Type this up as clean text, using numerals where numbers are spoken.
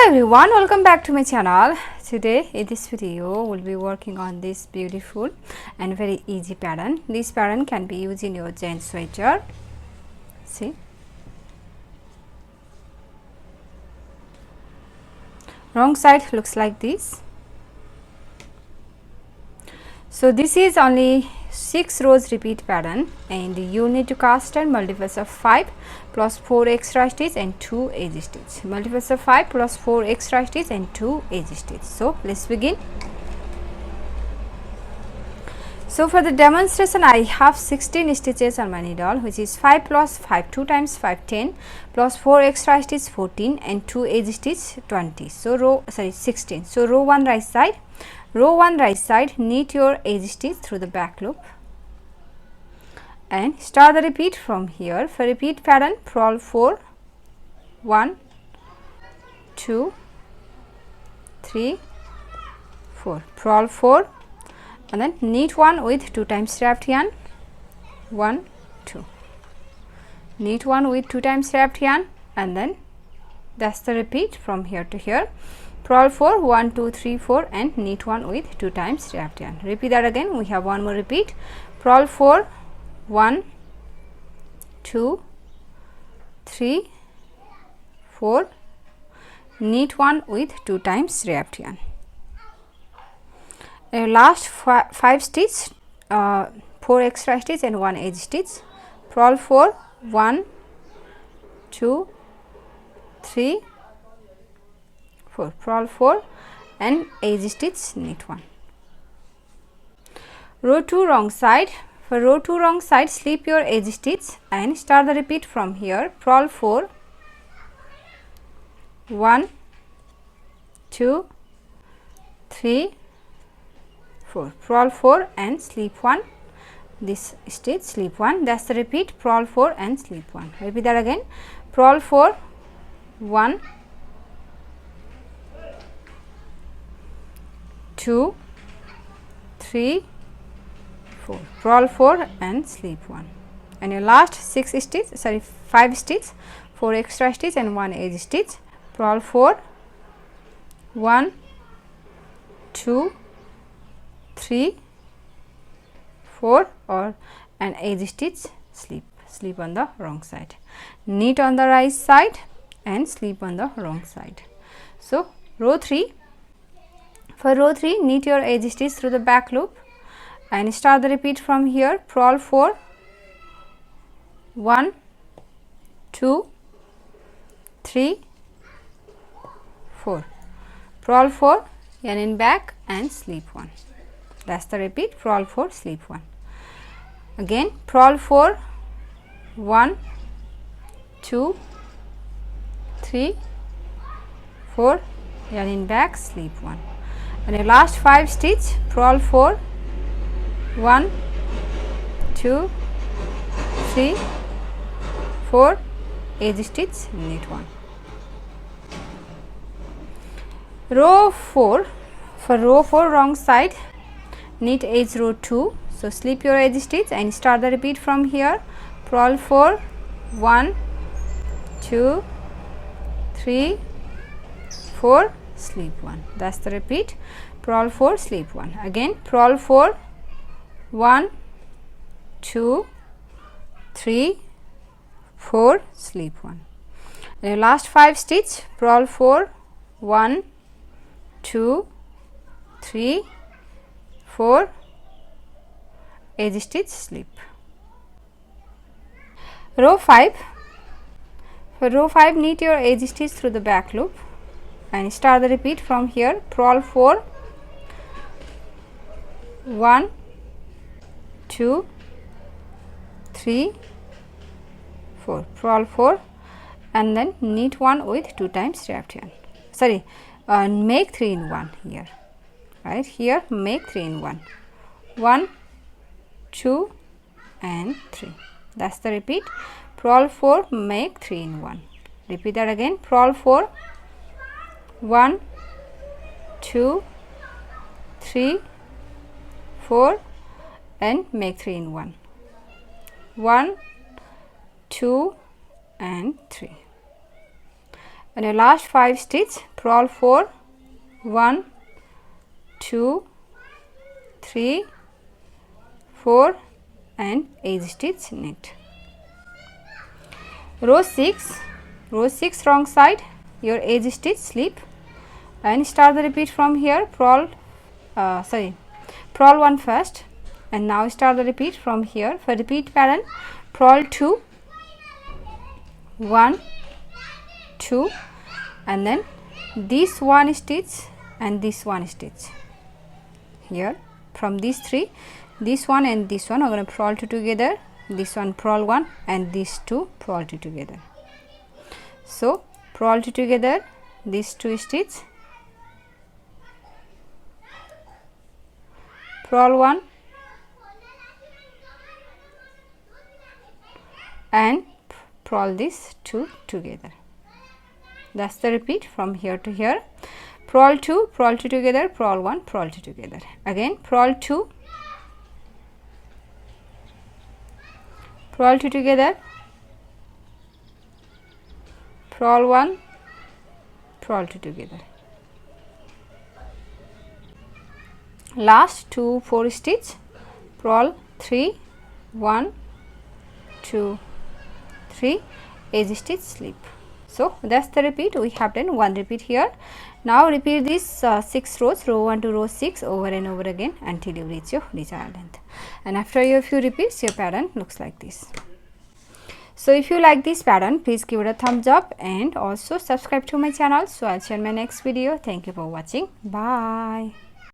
Hello everyone, welcome back to my channel. Today in this video we'll be working on this beautiful and very easy pattern. This pattern can be used in your gents sweater. See, wrong side looks like this. So this is only 6 rows repeat pattern and you need to cast on multiples of 5 plus 4 extra stitch and 2 edge stitch. Multiples of 5 plus 4 extra stitch and 2 edge stitch. So let's begin. So for the demonstration I have 16 stitches on my needle, which is 5 plus 5, 2 times 5 10 plus 4 extra stitch 14 and 2 edge stitch 20. So 16. So row 1 right side. Row 1 right side, knit your edge stitch through the back loop and start the repeat from here. For repeat pattern, purl 4, 1, 2, 3, 4, purl 4 and then knit 1 with 2 times wrapped yarn, 1, 2, knit 1 with 2 times wrapped yarn and then that's the repeat from here to here. Purl 4, 1, 2, 3, 4 and knit 1 with 2 times wrapped yarn. Repeat that again. We have one more repeat. Purl 4, 1, 2, 3, 4, knit 1 with 2 times wrapped yarn. Last 5 stitch, 4 extra stitch and 1 edge stitch. Purl 4, 1, 2, 3, 4, purl 4 and edge stitch, knit 1. Row 2 wrong side. For row 2 wrong side, slip your edge stitch and start the repeat from here. Purl 4, 1, 2, 3, 4, purl 4 and slip 1. This stitch, slip 1. That's the repeat. Purl 4 and slip 1. Repeat that again. Purl 4, 1, 2, 3, 4, purl 4 and slip 1 and your last 5 stitch, 4 extra stitch and 1 edge stitch. Purl 4, 1, 2, 3, 4 or an edge stitch, slip on the wrong side, knit on the right side and slip on the wrong side. So row 3. For row 3, knit your edge stitch through the back loop and start the repeat from here. Purl 4, 1, 2, 3, 4, purl 4, yarn in back and slip 1. That's the repeat. Purl 4, slip 1. Again, purl 4, 1, 2, 3, 4, yarn in back, slip 1. And your last 5 stitch, purl 4, 1, 2, 3, 4, edge stitch, knit 1. Row 4. For row 4 wrong side, knit edge row 2. So slip your edge stitch and start the repeat from here. Purl 4, 1, 2, 3, 4, slip 1. That's the repeat. Purl 4, slip 1. Again, purl 4, 1, 2, 3, 4, slip 1. And your last 5 stitch, purl 4, 1, 2, 3, 4, edge stitch, slip. Row 5. For row 5, knit your edge stitch through the back loop and start the repeat from here. Purl 4, 1, 2, 3, 4, purl 4 and then knit 1 with 2 times wrapped yarn. Make 3 in 1 here. Right here, make 3 in 1. 1, 2 and 3. That's the repeat. Purl 4, make 3 in 1. Repeat that again. Purl 4, 1, 2, 3, 4 and make 3 in 1. 1, 2 and 3. and your last 5 stitch purl 4, 1, 2, 3, 4 and edge stitch knit. Row 6 wrong side, your edge stitch slip and start the repeat from here. Purl 1 first and now start the repeat from here. For repeat pattern, purl 2, 1, 2 and then this one stitch and this one stitch. Here from these 3, this one and this one are going to purl 2 together, this one purl 1 and these 2 purl 2 together. So purl 2 together, these 2 stitch, purl 1 and purl these 2 together. That's the repeat from here to here. Purl 2 together, purl 1, purl 2 together. Again purl 2, purl 2 together, purl 1, purl 2 together. Last 2 4 stitch, purl 3, 1, 2, 3, edge stitch slip. So that's the repeat. We have done one repeat here. Now repeat this 6 rows, row 1 to row 6 over and over again until you reach your desired length. And after your few repeats, your pattern looks like this. So if you like this pattern, please give it a thumbs up and also subscribe to my channel. So I'll share my next video. Thank you for watching. Bye.